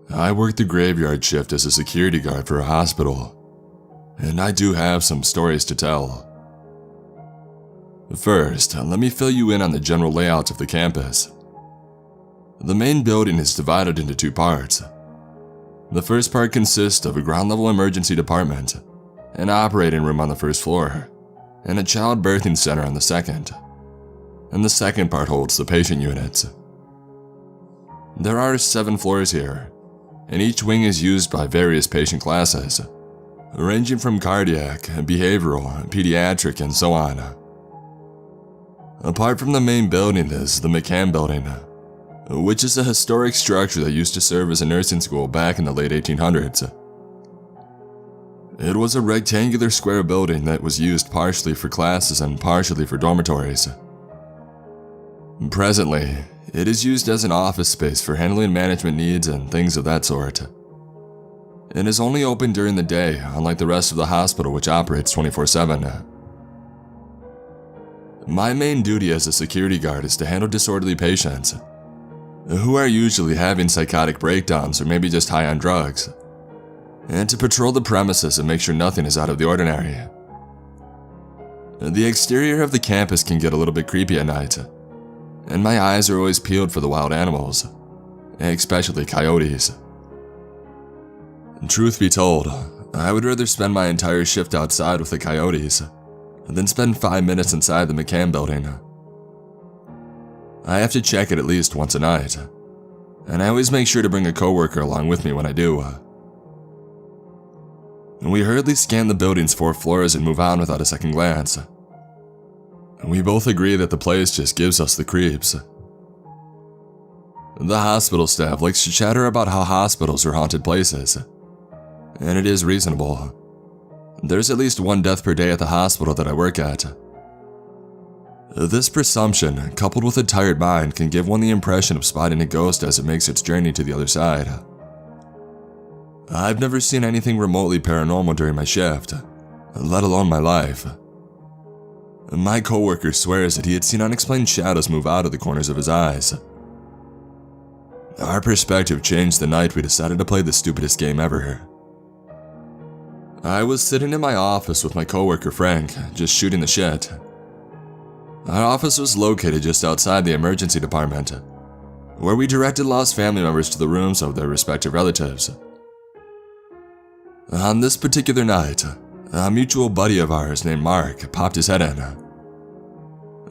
I work the graveyard shift as a security guard for a hospital, and I do have some stories to tell. First, let me fill you in on the general layout of the campus. The main building is divided into two parts. The first part consists of a ground-level emergency department, an operating room on the first floor, and a child birthing center on the second. And the second part holds the patient units. There are 7 floors here, and each wing is used by various patient classes, ranging from cardiac, behavioral, pediatric, and so on. Apart from the main building is the McCann building, which is a historic structure that used to serve as a nursing school back in the late 1800s. It was a rectangular square building that was used partially for classes and partially for dormitories. Presently, it is used as an office space for handling management needs and things of that sort. It is only open during the day, unlike the rest of the hospital, which operates 24/7. My main duty as a security guard is to handle disorderly patients, who are usually having psychotic breakdowns or maybe just high on drugs, and to patrol the premises and make sure nothing is out of the ordinary. The exterior of the campus can get a little bit creepy at night, and my eyes are always peeled for the wild animals, especially coyotes. Truth be told, I would rather spend my entire shift outside with the coyotes than spend 5 minutes inside the McCann building. I have to check it at least once a night, and I always make sure to bring a coworker along with me when I do. We hurriedly scan the building's 4 floors and move on without a second glance. We both agree that the place just gives us the creeps. The hospital staff likes to chatter about how hospitals are haunted places, and it is reasonable. There's at least 1 death per day at the hospital that I work at. This presumption, coupled with a tired mind, can give one the impression of spotting a ghost as it makes its journey to the other side. I've never seen anything remotely paranormal during my shift, let alone my life. My coworker swears that he had seen unexplained shadows move out of the corners of his eyes. Our perspective changed the night we decided to play the stupidest game ever. I was sitting in my office with my coworker Frank, just shooting the shit. Our office was located just outside the emergency department, where we directed lost family members to the rooms of their respective relatives. On this particular night, a mutual buddy of ours named Mark popped his head in.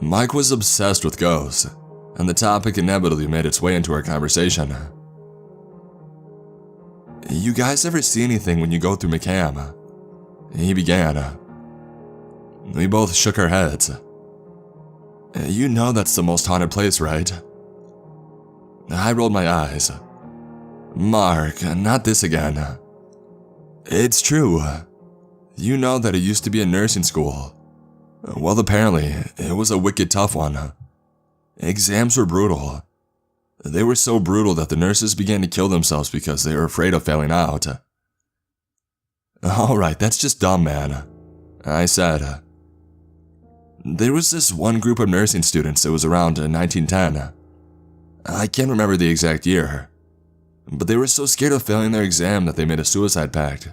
Mike was obsessed with ghosts, and the topic inevitably made its way into our conversation. "You guys ever see anything when you go through McCann?" He began. We both shook our heads. "You know that's the most haunted place, right?" I rolled my eyes. "Mark, not this again." "It's true. You know that it used to be a nursing school. Well, apparently, it was a wicked tough one. Exams were brutal. They were so brutal that the nurses began to kill themselves because they were afraid of failing out." "Alright, that's just dumb, man," I said. "There was this one group of nursing students that was around 1910. I can't remember the exact year, but they were so scared of failing their exam that they made a suicide pact.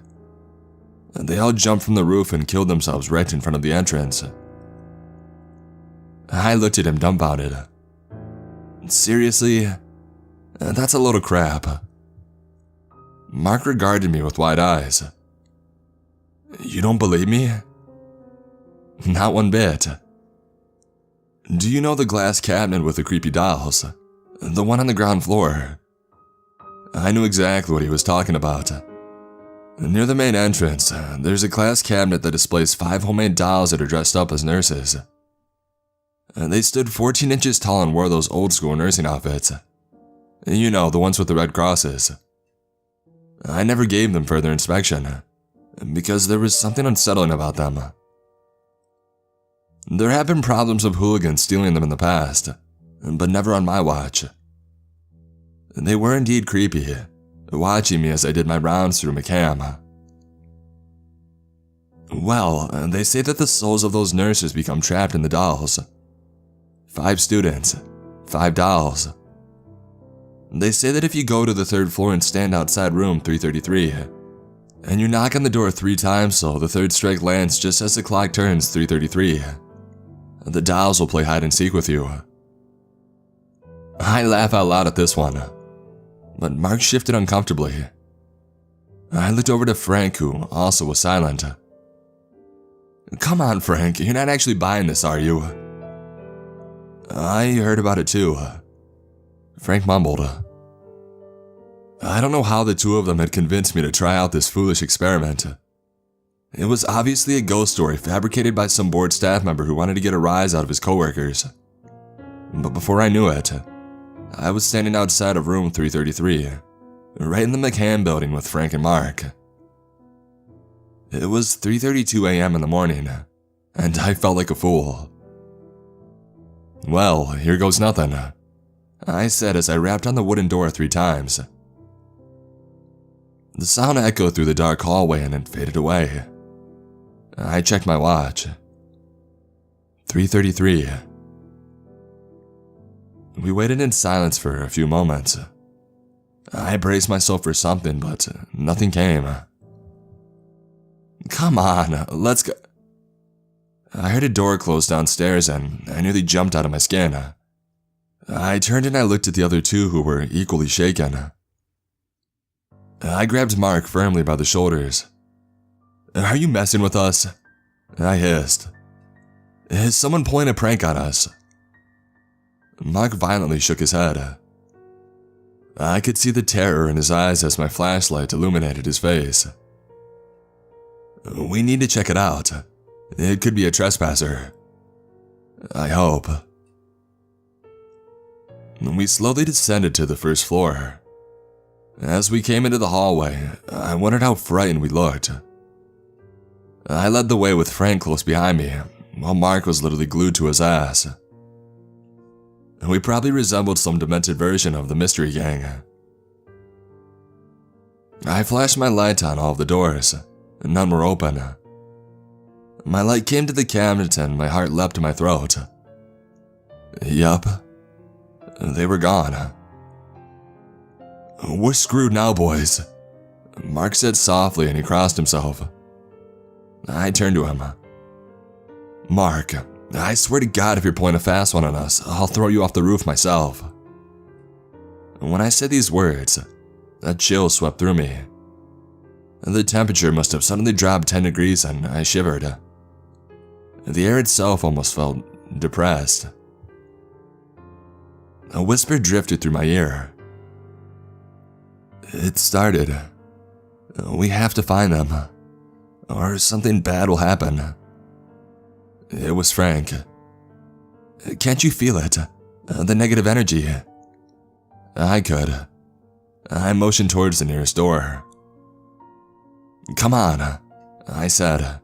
They all jumped from the roof and killed themselves right in front of the entrance." I looked at him dumbfounded. "Seriously? That's a load of crap." Mark regarded me with wide eyes. "You don't believe me?" "Not one bit." "Do you know the glass cabinet with the creepy dolls? The one on the ground floor?" I knew exactly what he was talking about. Near the main entrance, there's a glass cabinet that displays 5 homemade dolls that are dressed up as nurses. They stood 14 inches tall and wore those old school nursing outfits. You know, the ones with the red crosses. I never gave them further inspection, because there was something unsettling about them. There have been problems of hooligans stealing them in the past, but never on my watch. They were indeed creepy, watching me as I did my rounds through McCann. Well, they say that the souls of those nurses become trapped in the dolls. 5 students, 5 dolls. They say that if you go to the 3rd floor and stand outside room 333, and you knock on the door 3 times so the 3rd strike lands just as the clock turns 333, the dolls will play hide and seek with you. I laugh out loud at this one, but Mark shifted uncomfortably. I looked over to Frank, who also was silent. Come on, Frank, you're not actually buying this, are you? I heard about it too. Frank mumbled. I don't know how the two of them had convinced me to try out this foolish experiment. It was obviously a ghost story fabricated by some bored staff member who wanted to get a rise out of his coworkers. But before I knew it, I was standing outside of room 333, right in the McCann building with Frank and Mark. It was 3:32 a.m. in the morning, and I felt like a fool. Well, here goes nothing, I said as I rapped on the wooden door 3 times. The sound echoed through the dark hallway and then faded away. I checked my watch. 3:33. We waited in silence for a few moments. I braced myself for something, but nothing came. Come on, let's go. I heard a door close downstairs and I nearly jumped out of my skin. I turned and I looked at the other two who were equally shaken. I grabbed Mark firmly by the shoulders. Are you messing with us? I hissed. Is someone pulling a prank on us? Mark violently shook his head. I could see the terror in his eyes as my flashlight illuminated his face. We need to check it out. It could be a trespasser. I hope. We slowly descended to the 1st floor. As we came into the hallway, I wondered how frightened we looked. I led the way with Frank close behind me, while Mark was literally glued to his ass. We probably resembled some demented version of the Mystery Gang. I flashed my light on all of the doors. None were open. My light came to the cabinet and my heart leapt to my throat. Yup, they were gone. We're screwed now, boys, Mark said softly and he crossed himself. I turned to him. Mark, I swear to God if you're pulling a fast one on us, I'll throw you off the roof myself. When I said these words, a chill swept through me. The temperature must have suddenly dropped 10 degrees and I shivered. The air itself almost felt depressed. A whisper drifted through my ear. It started. We have to find them, or something bad will happen. It was Frank. Can't you feel it? The negative energy. I could. I motioned towards the nearest door. Come on, I said.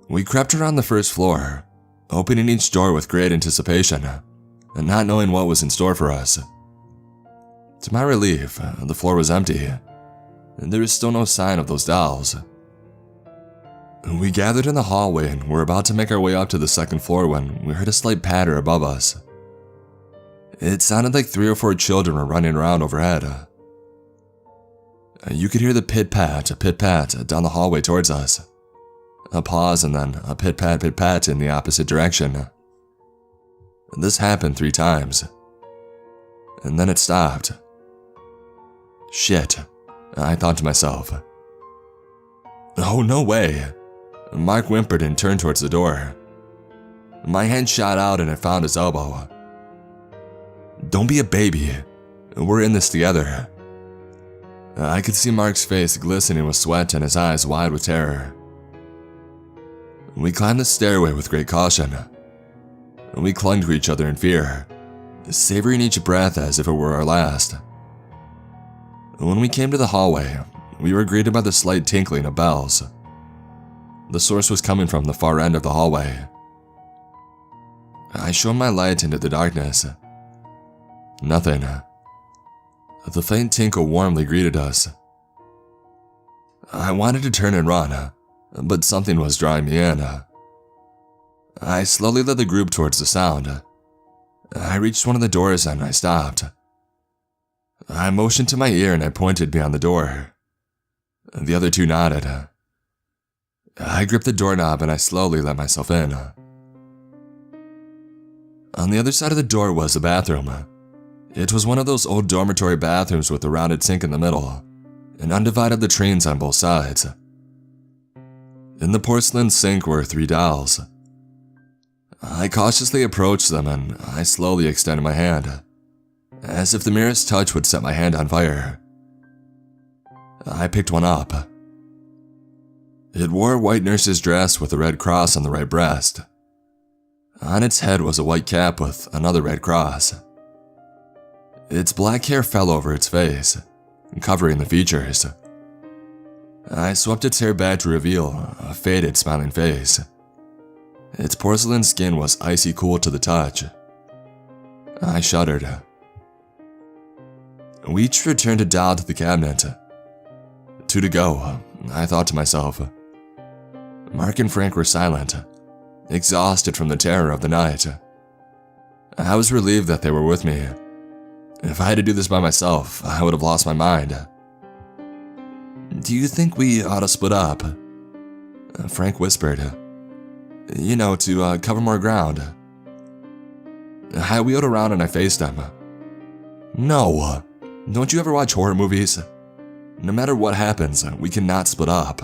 We crept around the 1st floor, opening each door with great anticipation, and not knowing what was in store for us. To my relief, the floor was empty, and there was still no sign of those dolls. We gathered in the hallway and were about to make our way up to the 2nd floor when we heard a slight patter above us. It sounded like 3 or 4 children were running around overhead. You could hear the pit-pat down the hallway towards us. A pause and then a pit-pat in the opposite direction. This happened 3 times. And then it stopped. Shit, I thought to myself. Oh, no way. Mark whimpered and turned towards the door. My hand shot out and it found his elbow. Don't be a baby. We're in this together. I could see Mark's face glistening with sweat and his eyes wide with terror. We climbed the stairway with great caution. We clung to each other in fear, savoring each breath as if it were our last. When we came to the hallway, we were greeted by the slight tinkling of bells. The source was coming from the far end of the hallway. I shone my light into the darkness. Nothing. The faint tinkle warmly greeted us. I wanted to turn and run, but something was drawing me in. I slowly led the group towards the sound. I reached one of the doors and I stopped, I motioned to my ear and I pointed beyond the door. The other two nodded. I gripped the doorknob and I slowly let myself in. On the other side of the door was a bathroom. It was one of those old dormitory bathrooms with a rounded sink in the middle and undivided latrines on both sides. In the porcelain sink were 3 dolls. I cautiously approached them and I slowly extended my hand, as if the merest touch would set my hand on fire. I picked one up. It wore a white nurse's dress with a red cross on the right breast. On its head was a white cap with another red cross. Its black hair fell over its face, covering the features. I swept its hair back to reveal a faded, smiling face. Its porcelain skin was icy cool to the touch. I shuddered. We each returned a doll to the cabinet. 2 to go, I thought to myself. Mark and Frank were silent, exhausted from the terror of the night. I was relieved that they were with me. If I had to do this by myself, I would have lost my mind. "Do you think we ought to split up?" Frank whispered. "You know, to cover more ground." I wheeled around and I faced him. "No, don't you ever watch horror movies? No matter what happens, we cannot split up.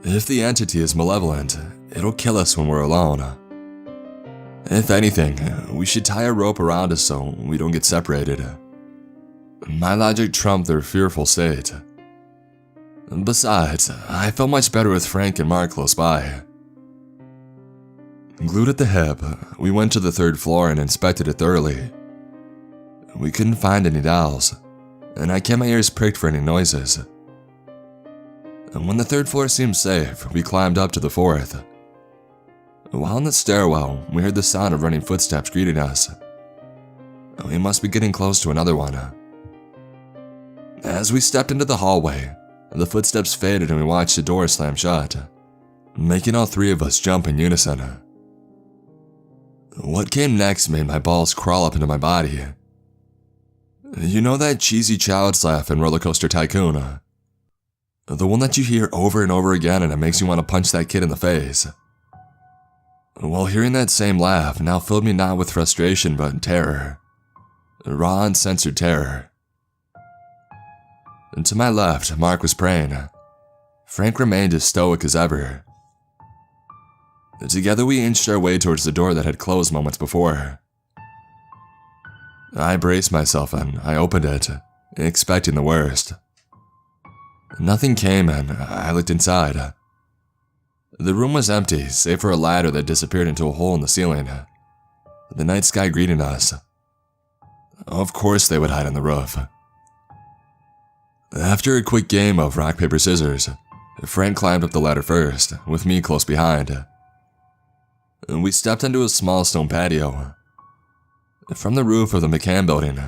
If the entity is malevolent, it'll kill us when we're alone. If anything, we should tie a rope around us so we don't get separated." My logic trumped their fearful state. Besides, I felt much better with Frank and Mark close by. Glued at the hip, we went to the 3rd floor and inspected it thoroughly. We couldn't find any dolls, and I kept my ears pricked for any noises. And when the 3rd floor seemed safe, we climbed up to the 4th. While in the stairwell, we heard the sound of running footsteps greeting us. We must be getting close to another one. As we stepped into the hallway, the footsteps faded and we watched the door slam shut, making all 3 of us jump in unison. What came next made my balls crawl up into my body. You know that cheesy child's laugh in Roller Coaster Tycoon? The one that you hear over and over again and it makes you want to punch that kid in the face. Well, hearing that same laugh now filled me not with frustration but terror. Raw, uncensored terror. And to my left, Mark was praying. Frank remained as stoic as ever. Together we inched our way towards the door that had closed moments before. I braced myself and I opened it, expecting the worst. Nothing came and I looked inside. The room was empty, save for a ladder that disappeared into a hole in the ceiling. The night sky greeting us. Of course they would hide on the roof. After a quick game of rock, paper, scissors, Frank climbed up the ladder first, with me close behind. We stepped onto a small stone patio. From the roof of the McCann building,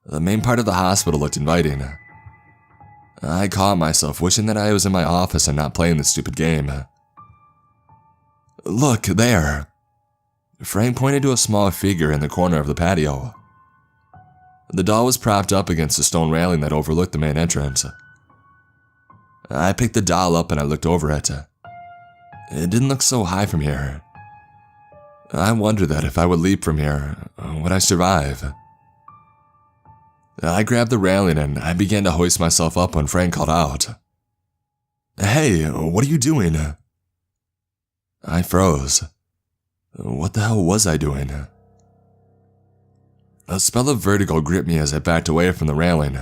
the main part of the hospital looked inviting. I caught myself wishing that I was in my office and not playing this stupid game. "Look, there!" Frank pointed to a small figure in the corner of the patio. The doll was propped up against the stone railing that overlooked the main entrance. I picked the doll up and I looked over it. It didn't look so high from here. I wondered that if I would leap from here, would I survive? I grabbed the railing and I began to hoist myself up when Frank called out. "Hey, what are you doing?" I froze. What the hell was I doing? A spell of vertigo gripped me as I backed away from the railing.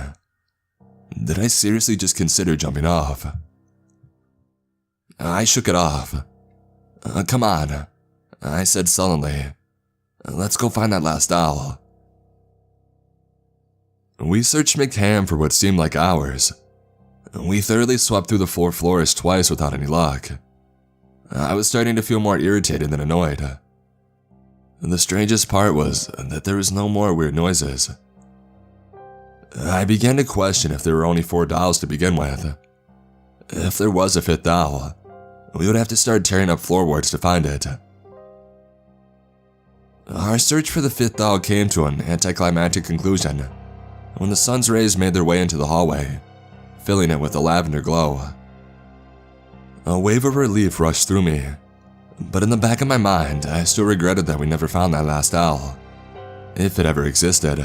Did I seriously just consider jumping off? I shook it off. "Come on," I said sullenly. "Let's go find that last doll." We searched McCann for what seemed like hours. We thoroughly swept through the 4 floors twice without any luck. I was starting to feel more irritated than annoyed. The strangest part was that there was no more weird noises. I began to question if there were only 4 dolls to begin with. If there was a 5th doll, we would have to start tearing up floorboards to find it. Our search for the 5th doll came to an anticlimactic conclusion when the sun's rays made their way into the hallway, filling it with a lavender glow. A wave of relief rushed through me, but in the back of my mind, I still regretted that we never found that last owl, if it ever existed.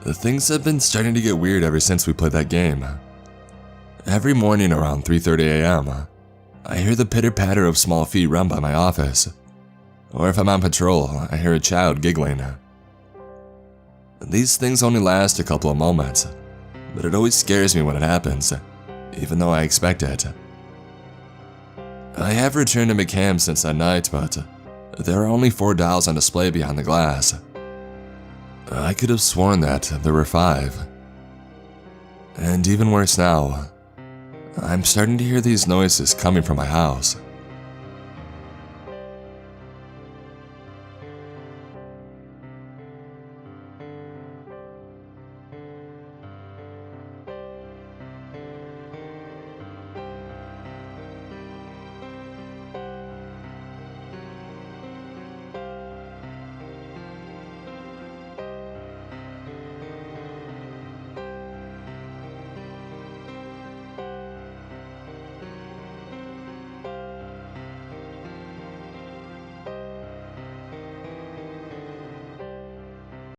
Things have been starting to get weird ever since we played that game. Every morning around 3:30 a.m., I hear the pitter-patter of small feet run by my office, or if I'm on patrol, I hear a child giggling. These things only last a couple of moments, but it always scares me when it happens, even though I expect it. I have returned to McCann since that night, but there are only 4 dolls on display behind the glass. I could have sworn that there were 5. And even worse now, I'm starting to hear these noises coming from my house.